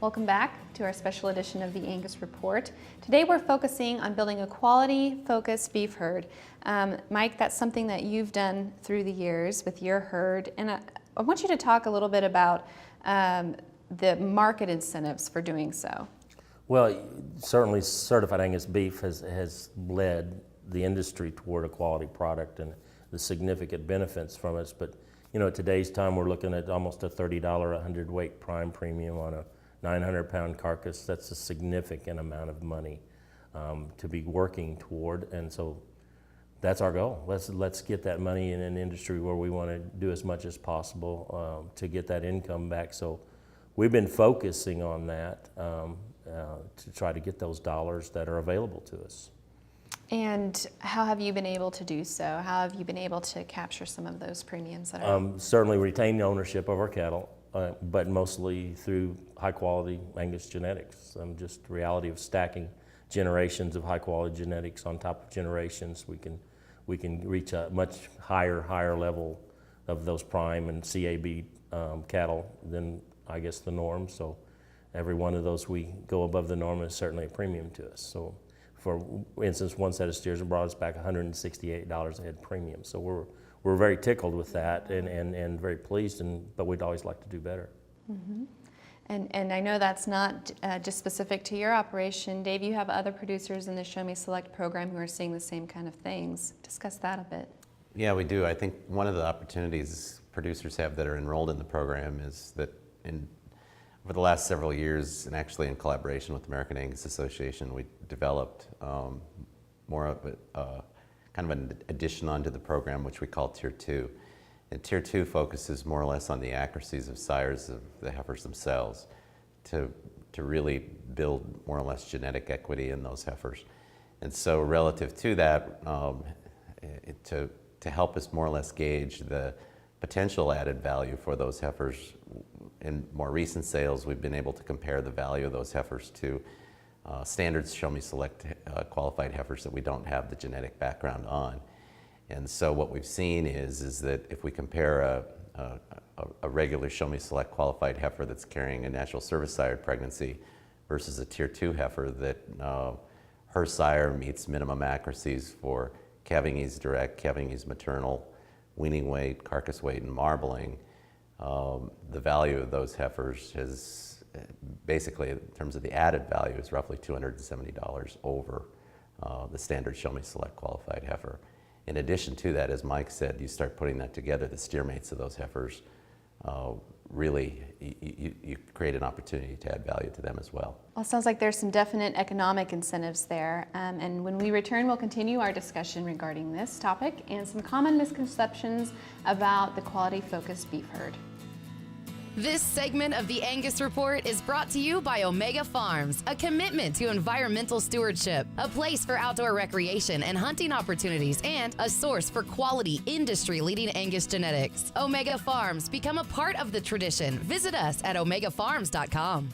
Welcome back to our special edition of the Angus Report. Today we're focusing on building a quality-focused beef herd. Mike, that's something that you've done through the years with your herd, and I want you to talk a little bit about the market incentives for doing so. Well, certainly certified Angus beef has led the industry toward a quality product and the significant benefits from it. But you know, at today's time, we're looking at almost a $30 a hundredweight prime premium on a 900-pound carcass. That's a significant amount of money to be working toward, and so that's our goal. Let's get that money in an industry where we want to do as much as possible to get that income back. So we've been focusing on that to try to get those dollars that are available to us. And how have you been able to do so? How have you been able to capture some of those premiums that are? Certainly retain ownership of our cattle, but mostly through high quality Angus genetics. Just the reality of stacking generations of high quality genetics on top of generations, we can reach a much higher level of those prime and CAB cattle than I guess the norm. So every one of those we go above the norm is certainly a premium to us. So for instance, one set of steers brought us back $168 a head premium. So we're very tickled with that and very pleased, but we'd always like to do better. Mm-hmm. And I know that's not just specific to your operation. Dave, you have other producers in the Show Me Select program who are seeing the same kind of things. Discuss that a bit. Yeah, we do. I think one of the opportunities producers have that are enrolled in the program is that over the last several years, and actually in collaboration with the American Angus Association, we developed more of a kind of an addition onto the program, which we call Tier 2. And Tier 2 focuses more or less on the accuracies of sires of the heifers themselves to really build more or less genetic equity in those heifers. And so relative to that, to help us more or less gauge the potential added value for those heifers, in more recent sales, we've been able to compare the value of those heifers to standard Show Me Select qualified heifers that we don't have the genetic background on. And so what we've seen is that if we compare a regular Show Me Select qualified heifer that's carrying a natural service sired pregnancy versus a Tier 2 heifer, that her sire meets minimum accuracies for calving ease direct, calving ease maternal, weaning weight, carcass weight, and marbling, the value of those heifers is basically, in terms of the added value, is roughly $270 over the standard Show Me Select qualified heifer. In addition to that, as Mike said, you start putting that together, the steer mates of those heifers, really, you create an opportunity to add value to them as well. Well, it sounds like there's some definite economic incentives there. And when we return, we'll continue our discussion regarding this topic and some common misconceptions about the quality-focused beef herd. This segment of the Angus Report is brought to you by Omega Farms, a commitment to environmental stewardship, a place for outdoor recreation and hunting opportunities, and a source for quality, industry-leading Angus genetics. Omega Farms, become a part of the tradition. Visit us at omegafarms.com.